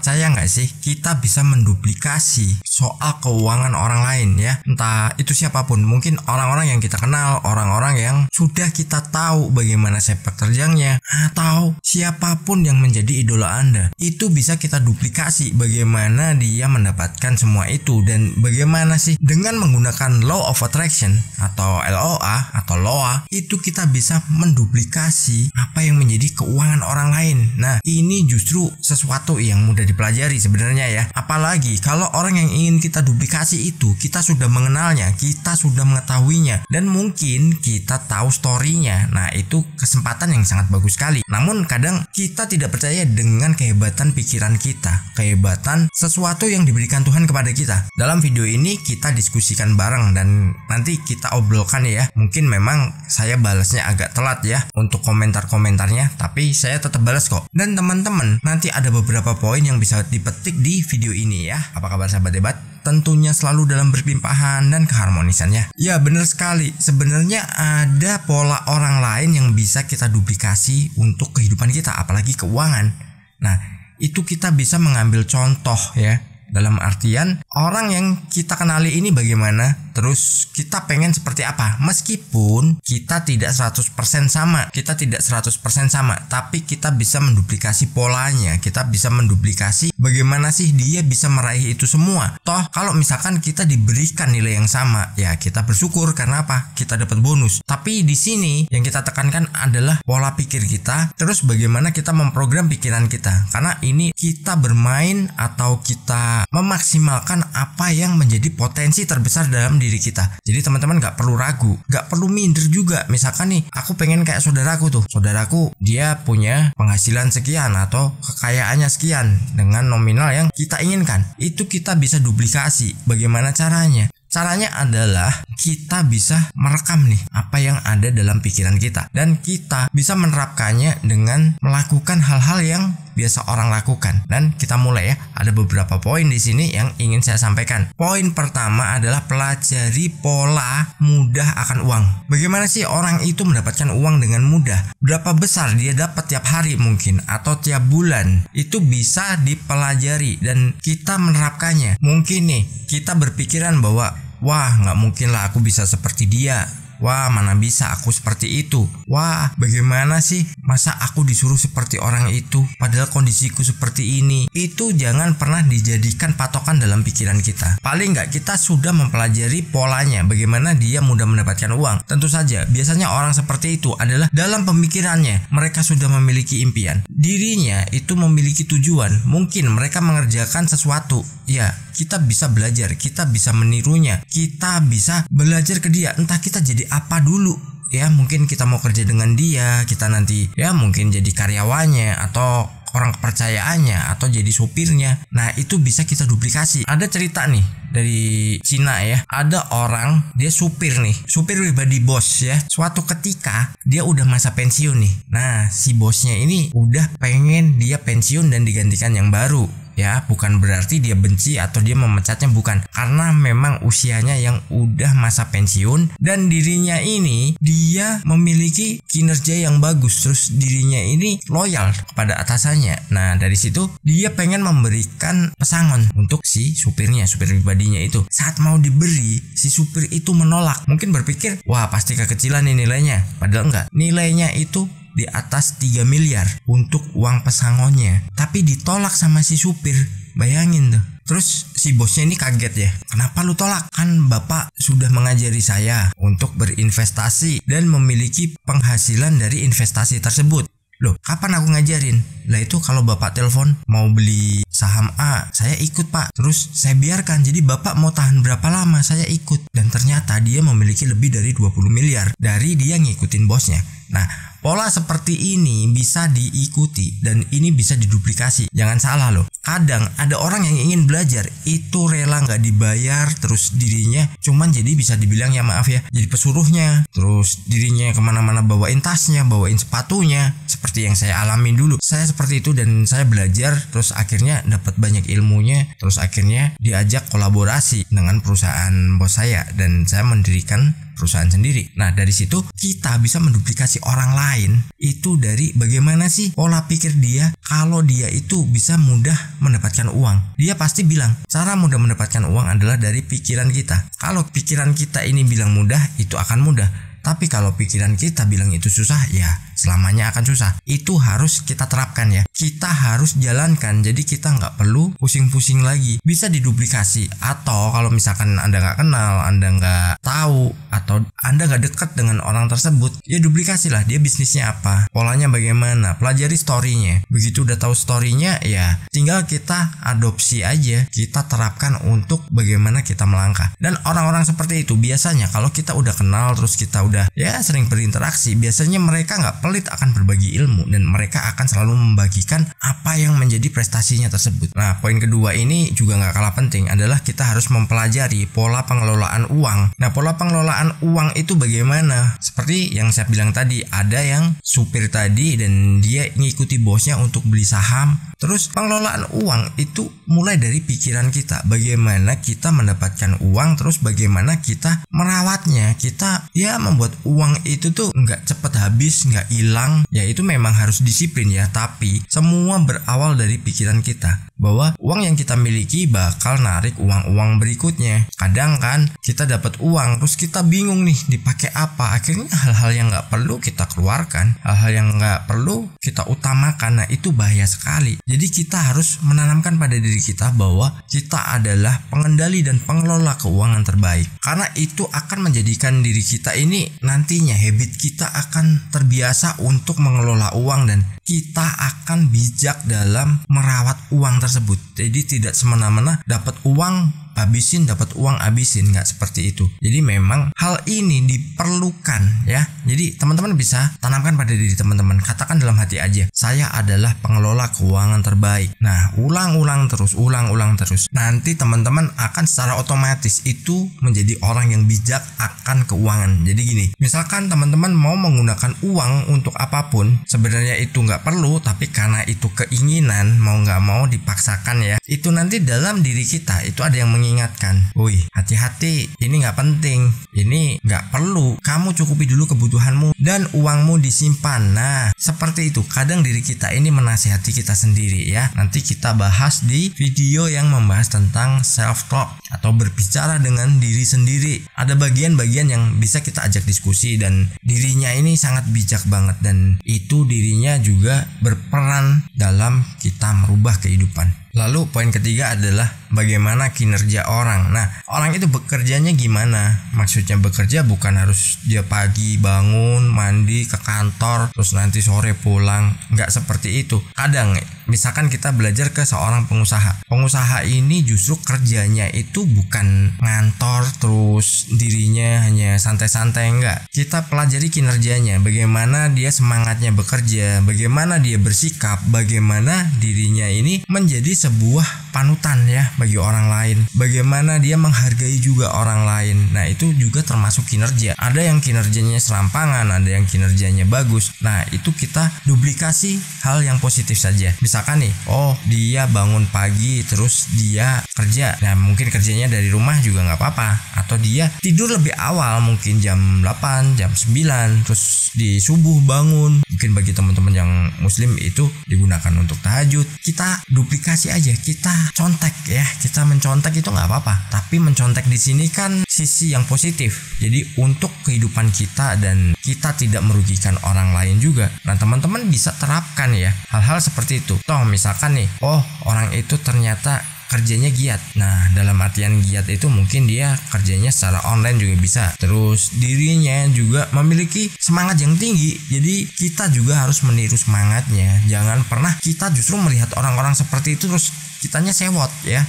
percaya nggak sih kita bisa menduplikasi soal keuangan orang lain ya? Entah itu siapapun, mungkin orang-orang yang kita kenal, orang-orang yang sudah kita tahu bagaimana sepak terjangnya, atau siapapun yang menjadi idola Anda. Itu bisa kita duplikasi bagaimana dia mendapatkan semua itu, dan bagaimana sih dengan menggunakan Law of Attraction atau LOA atau LOA, itu kita bisa menduplikasi apa yang menjadi keuangan orang lain. Nah, ini justru sesuatu yang mudah dipelajari sebenarnya ya. Apalagi kalau orang yang ingin kita duplikasi itu kita sudah mengenalnya, kita sudah mengetahuinya, dan mungkin kita tahu story-nya. Nah, itu kesempatan yang sangat bagus sekali. Namun kadang kita tidak percaya dengan kehebatan pikiran kita, kehebatan sesuatu yang diberikan Tuhan kepada kita. Dalam video ini kita diskusikan bareng dan nanti kita obrolkan ya. Mungkin memang saya balasnya agak telat ya untuk komentar-komentarnya, tapi saya tetap balas kok. Dan teman-teman, nanti ada beberapa poin yang bisa dipetik di video ini ya. Apa kabar sahabat debat? Tentunya selalu dalam berlimpahan dan keharmonisannya. Ya, benar sekali. Sebenarnya ada pola orang lain yang bisa kita duplikasi untuk kehidupan kita, apalagi keuangan. Nah, itu kita bisa mengambil contoh ya. Dalam artian orang yang kita kenali ini bagaimana, terus kita pengen seperti apa. Meskipun kita tidak 100% sama, tapi kita bisa menduplikasi polanya, kita bisa menduplikasi bagaimana sih dia bisa meraih itu semua. Toh kalau misalkan kita diberikan nilai yang sama, ya kita bersyukur karena apa? Kita dapat bonus. Tapi di sini yang kita tekankan adalah pola pikir kita, terus bagaimana kita memprogram pikiran kita. Karena ini kita bermain atau kita memaksimalkan apa yang menjadi potensi terbesar dalam diri kita. Jadi teman-teman gak perlu ragu, gak perlu minder juga. Misalkan nih, aku pengen kayak saudaraku tuh. Saudaraku dia punya penghasilan sekian atau kekayaannya sekian dengan nominal yang kita inginkan. Itu kita bisa duplikasi. Bagaimana caranya? Caranya adalah kita bisa merekam nih apa yang ada dalam pikiran kita, dan kita bisa menerapkannya dengan melakukan hal-hal yang biasa orang lakukan. Dan kita mulai ya. Ada beberapa poin di sini yang ingin saya sampaikan. Poin pertama adalah pelajari pola mudah akan uang. Bagaimana sih orang itu mendapatkan uang dengan mudah? Berapa besar dia dapat tiap hari mungkin atau tiap bulan? Itu bisa dipelajari dan kita menerapkannya. Mungkin nih kita berpikiran bahwa wah, nggak mungkin lah aku bisa seperti dia. Wah, mana bisa aku seperti itu. Wah, bagaimana sih masa aku disuruh seperti orang itu padahal kondisiku seperti ini. Itu jangan pernah dijadikan patokan dalam pikiran kita. Paling nggak kita sudah mempelajari polanya, bagaimana dia mudah mendapatkan uang. Tentu saja biasanya orang seperti itu adalah dalam pemikirannya mereka sudah memiliki impian, dirinya itu memiliki tujuan. Mungkin mereka mengerjakan sesuatu, ya kita bisa belajar, kita bisa menirunya, kita bisa belajar ke dia. Entah kita jadi apa dulu ya, mungkin kita mau kerja dengan dia, kita nanti ya mungkin jadi karyawannya atau orang kepercayaannya atau jadi sopirnya. Nah, itu bisa kita duplikasi. Ada cerita nih dari Cina ya. Ada orang dia supir pribadi bos ya. Suatu ketika dia udah masa pensiun nih. Nah, si bosnya ini udah pengen dia pensiun dan digantikan yang baru. Ya, bukan berarti dia benci atau dia memecatnya, bukan. Karena memang usianya yang udah masa pensiun dan dirinya ini dia memiliki kinerja yang bagus, terus dirinya ini loyal kepada atasannya. Nah, dari situ dia pengen memberikan pesangon untuk si supir pribadinya itu. Saat mau diberi, si supir itu menolak. Mungkin berpikir, wah pasti kekecilan nih nilainya. Padahal enggak. Nilainya itu di atas 3 miliar untuk uang pesangonnya, tapi ditolak sama si supir. Bayangin tuh. Terus si bosnya ini kaget ya. Kenapa lu tolak? Kan bapak sudah mengajari saya untuk berinvestasi dan memiliki penghasilan dari investasi tersebut. Loh, kapan aku ngajarin? Lah itu kalau bapak telepon mau beli saham A, saya ikut pak. Terus saya biarkan, jadi bapak mau tahan berapa lama saya ikut. Dan ternyata dia memiliki lebih dari 20 miliar dari dia ngikutin bosnya. Nah, pola seperti ini bisa diikuti dan ini bisa diduplikasi. Jangan salah loh. Kadang ada orang yang ingin belajar itu rela nggak dibayar, terus dirinya cuman jadi bisa dibilang ya maaf ya, jadi pesuruhnya. Terus dirinya kemana-mana bawain tasnya, bawain sepatunya. Seperti yang saya alami dulu. Saya seperti itu dan saya belajar, terus akhirnya dapat banyak ilmunya. Terus akhirnya diajak kolaborasi dengan perusahaan bos saya dan saya mendirikan perusahaan sendiri. Nah, dari situ kita bisa menduplikasi orang lain lain itu dari bagaimana sih pola pikir dia. Kalau dia itu bisa mudah mendapatkan uang, dia pasti bilang cara mudah mendapatkan uang adalah dari pikiran kita. Kalau pikiran kita ini bilang mudah, itu akan mudah. Tapi kalau pikiran kita bilang itu susah, ya selamanya akan susah. Itu harus kita terapkan ya. Kita harus jalankan. Jadi kita nggak perlu pusing-pusing lagi. Bisa diduplikasi. Atau kalau misalkan Anda nggak kenal, Anda nggak tahu, atau Anda nggak dekat dengan orang tersebut, ya duplikasilah. Dia bisnisnya apa, polanya bagaimana, pelajari story-nya. Begitu udah tahu story-nya, ya tinggal kita adopsi aja. Kita terapkan untuk bagaimana kita melangkah. Dan orang-orang seperti itu biasanya kalau kita udah kenal, terus kita udah ya sering berinteraksi, biasanya mereka nggak pelit akan berbagi ilmu, dan mereka akan selalu membagikan apa yang menjadi prestasinya tersebut. Nah, poin kedua ini juga nggak kalah penting, adalah kita harus mempelajari pola pengelolaan uang. Nah, pola pengelolaan uang itu bagaimana? Seperti yang saya bilang tadi, ada yang supir tadi dan dia ngikuti bosnya untuk beli saham. Terus pengelolaan uang itu mulai dari pikiran kita, bagaimana kita mendapatkan uang, terus bagaimana kita merawatnya. Kita ya membuat uang itu tuh nggak cepet habis, nggak hilang. Ya itu memang harus disiplin ya, tapi semua berawal dari pikiran kita, bahwa uang yang kita miliki bakal narik uang-uang berikutnya. Kadang kan kita dapat uang terus kita bingung nih dipakai apa, akhirnya hal-hal yang nggak perlu kita keluarkan, hal-hal yang nggak perlu kita utamakan. Nah, itu bahaya sekali. Jadi kita harus menanamkan pada diri kita bahwa kita adalah pengendali dan pengelola keuangan terbaik, karena itu akan menjadikan diri kita ini nantinya, habit kita akan terbiasa untuk mengelola uang, dan kita akan bijak dalam merawat uang tersebut. Jadi tidak semena-mena dapat uang habisin, dapat uang habisin, nggak seperti itu. Jadi memang hal ini diperlukan ya. Jadi teman-teman bisa tanamkan pada diri teman-teman, katakan dalam hati aja, saya adalah pengelola keuangan terbaik. Nah, ulang-ulang terus. Nanti teman-teman akan secara otomatis itu menjadi orang yang bijak akan keuangan. Jadi gini, misalkan teman-teman mau menggunakan uang untuk apapun, sebenarnya itu nggak perlu, tapi karena itu keinginan, mau nggak mau dipaksakan ya. Itu nanti dalam diri kita itu ada yang mengingatkan, woi hati-hati, ini nggak penting, ini nggak perlu, kamu cukupi dulu kebutuhanmu dan uangmu disimpan. Nah, seperti itu. Kadang diri kita ini menasihati kita sendiri ya. Nanti kita bahas di video yang membahas tentang self talk atau berbicara dengan diri sendiri. Ada bagian-bagian yang bisa kita ajak diskusi, dan dirinya ini sangat bijak banget, dan itu dirinya juga berperan dalam kita merubah kehidupan. Lalu poin ketiga adalah bagaimana kinerja orang. Nah, orang itu bekerjanya gimana? Maksudnya bekerja bukan harus dia pagi bangun, mandi, ke kantor, terus nanti sore pulang. Nggak seperti itu. Kadang misalkan kita belajar ke seorang pengusaha. Pengusaha ini justru kerjanya itu bukan ngantor terus dirinya hanya santai-santai, enggak. Kita pelajari kinerjanya, bagaimana dia semangatnya bekerja, bagaimana dia bersikap, bagaimana dirinya ini menjadi sebuah panutan ya bagi orang lain, bagaimana dia menghargai juga orang lain. Nah, itu juga termasuk kinerja. Ada yang kinerjanya serampangan, ada yang kinerjanya bagus. Nah, itu kita duplikasi hal yang positif saja. Misalkan nih, oh dia bangun pagi terus dia kerja, nah mungkin kerjanya dari rumah juga nggak apa-apa, atau dia tidur lebih awal mungkin jam 8, jam 9, terus di subuh bangun. Mungkin bagi teman-teman yang muslim itu digunakan untuk tahajud. Kita duplikasi aja, kita contek ya, kita mencontek itu nggak apa-apa, tapi mencontek di sini kan sisi yang positif. Jadi untuk kehidupan kita dan kita tidak merugikan orang lain juga. Nah, teman-teman bisa terapkan ya hal-hal seperti itu. Toh misalkan nih, oh orang itu ternyata kerjanya giat. Nah, dalam artian giat itu mungkin dia kerjanya secara online juga bisa. Terus dirinya juga memiliki semangat yang tinggi. Jadi kita juga harus meniru semangatnya. Jangan pernah kita justru melihat orang-orang seperti itu terus kitanya sewot ya.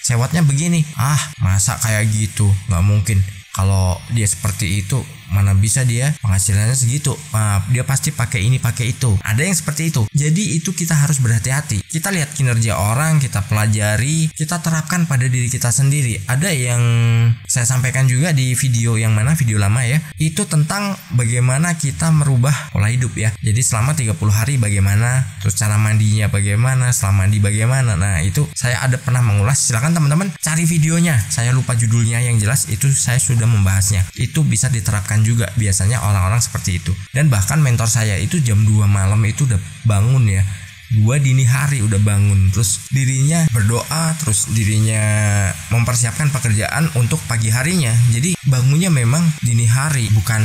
Sewotnya begini, masa kayak gitu, nggak mungkin. Kalau dia seperti itu, mana bisa dia penghasilannya segitu, dia pasti pakai ini pakai itu. Ada yang seperti itu. Jadi itu kita harus berhati-hati. Kita lihat kinerja orang, kita pelajari, kita terapkan pada diri kita sendiri. Ada yang saya sampaikan juga di video yang mana, video lama ya, itu tentang bagaimana kita merubah pola hidup ya. Jadi selama 30 hari bagaimana, terus cara mandinya bagaimana, setelah mandi bagaimana. Nah, itu saya ada pernah mengulas. Silakan teman-teman cari videonya, saya lupa judulnya, yang jelas itu saya sudah membahasnya. Itu bisa diterapkan merasakan juga biasanya orang-orang seperti itu. Dan bahkan mentor saya itu jam 2 malam itu udah bangun ya, 2 dini hari udah bangun, terus dirinya berdoa, terus dirinya mempersiapkan pekerjaan untuk pagi harinya. Jadi bangunnya memang dini hari, bukan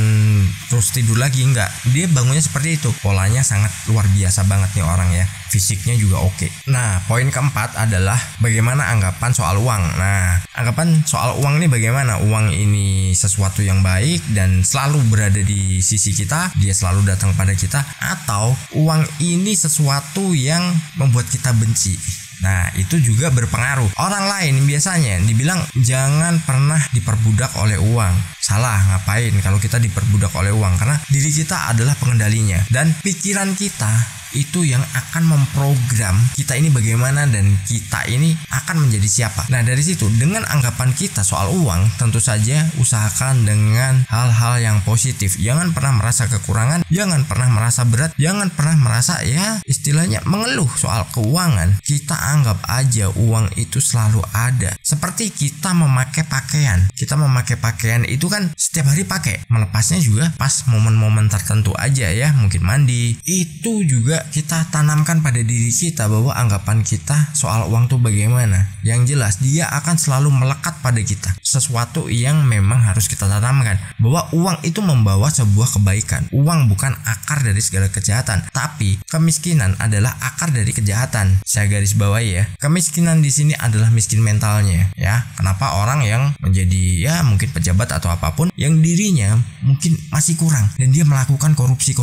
terus tidur lagi, enggak. Dia bangunnya seperti itu. Polanya sangat luar biasa banget nih orang ya. Fisiknya juga oke. Nah, poin keempat adalah bagaimana anggapan soal uang. Nah, anggapan soal uang nih bagaimana? Uang ini sesuatu yang baik dan selalu berada di sisi kita, dia selalu datang pada kita, atau uang ini sesuatu yang membuat kita benci. Nah, itu juga berpengaruh. Orang lain biasanya dibilang jangan pernah diperbudak oleh uang. Salah, ngapain kalau kita diperbudak oleh uang? Karena diri kita adalah pengendalinya, dan pikiran kita itu yang akan memprogram kita ini bagaimana dan kita ini akan menjadi siapa. Nah, dari situ dengan anggapan kita soal uang, tentu saja usahakan dengan hal-hal yang positif. Jangan pernah merasa kekurangan, jangan pernah merasa berat, jangan pernah merasa ya istilahnya mengeluh soal keuangan. Kita anggap aja uang itu selalu ada. Seperti kita memakai pakaian. Kita memakai pakaian itu kan setiap hari pakai. Melepasnya juga pas momen-momen tertentu aja ya, mungkin mandi. Itu juga kita tanamkan pada diri kita bahwa anggapan kita soal uang tuh bagaimana. Yang jelas dia akan selalu melekat pada kita. Sesuatu yang memang harus kita tanamkan, bahwa uang itu membawa sebuah kebaikan. Uang bukan akar dari segala kejahatan, tapi kemiskinan adalah akar dari kejahatan. Saya garis bawahi ya. Kemiskinan di sini adalah miskin mentalnya ya. Kenapa orang yang menjadi ya mungkin pejabat atau apapun yang dirinya mungkin masih kurang dan dia melakukan korupsi,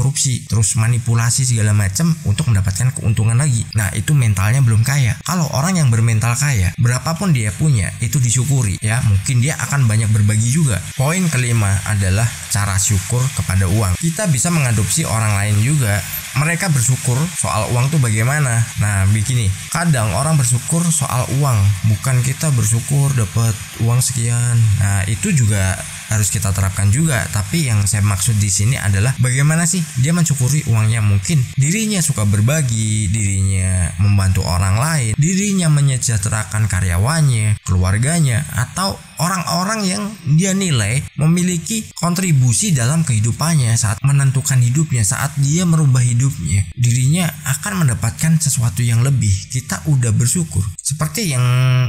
terus manipulasi segala macam untuk mendapatkan keuntungan lagi. Nah, itu mentalnya belum kaya. Kalau orang yang bermental kaya, berapapun dia punya itu disyukuri ya. Mungkin dia akan banyak berbagi juga. Poin kelima adalah cara syukur kepada uang. Kita bisa mengadopsi orang lain juga. Mereka bersyukur soal uang tuh bagaimana. Nah, begini, kadang orang bersyukur soal uang, bukan kita bersyukur dapat uang sekian. Nah, itu juga harus kita terapkan juga. Tapi yang saya maksud di sini adalah bagaimana sih dia mensyukuri uangnya. Mungkin dirinya suka berbagi, dirinya membantu orang lain, dirinya menyejahterakan karyawannya, keluarganya, atau orang-orang yang dia nilai memiliki kontribusi dalam kehidupannya saat menentukan hidupnya, saat dia merubah hidupnya. Dirinya akan mendapatkan sesuatu yang lebih. Kita udah bersyukur. Seperti yang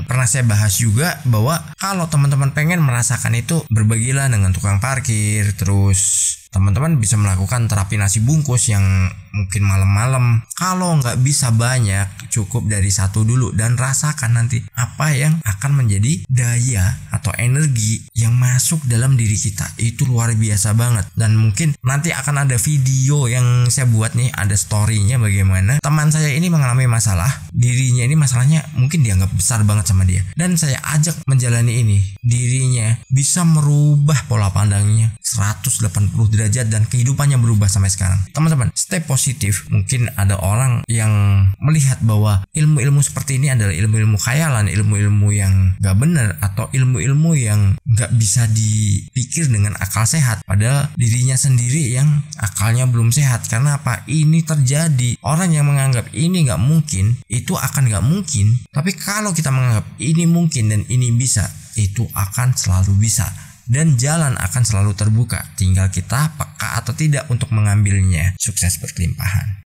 pernah saya bahas juga, bahwa kalau teman-teman pengen merasakan itu, berbagilah dengan tukang parkir. Terus teman-teman bisa melakukan terapi nasi bungkus yang mungkin malam-malam. Kalau nggak bisa banyak, cukup dari satu dulu dan rasakan nanti apa yang akan menjadi daya atau energi yang masuk dalam diri kita. Itu luar biasa banget. Dan mungkin nanti akan ada video yang saya buat nih, ada story-nya bagaimana teman saya ini mengalami masalah. Dirinya ini masalahnya mungkin dianggap besar banget sama dia, dan saya ajak menjalani ini. Dirinya bisa merubah pola pandangnya 180 derajat dan kehidupannya berubah sampai sekarang. Teman-teman, stay positif. Mungkin ada orang yang melihat bahwa ilmu-ilmu seperti ini adalah ilmu-ilmu khayalan, ilmu-ilmu yang gak benar, atau ilmu-ilmu yang gak bisa dipikir dengan akal sehat. Padahal dirinya sendiri yang akalnya belum sehat. Karena apa? Ini terjadi. Orang yang menganggap ini gak mungkin, itu akan gak mungkin. Tapi kalau kita menganggap ini mungkin dan ini bisa, itu akan selalu bisa. Dan jalan akan selalu terbuka. Tinggal kita peka atau tidak untuk mengambilnya. Sukses berkelimpahan.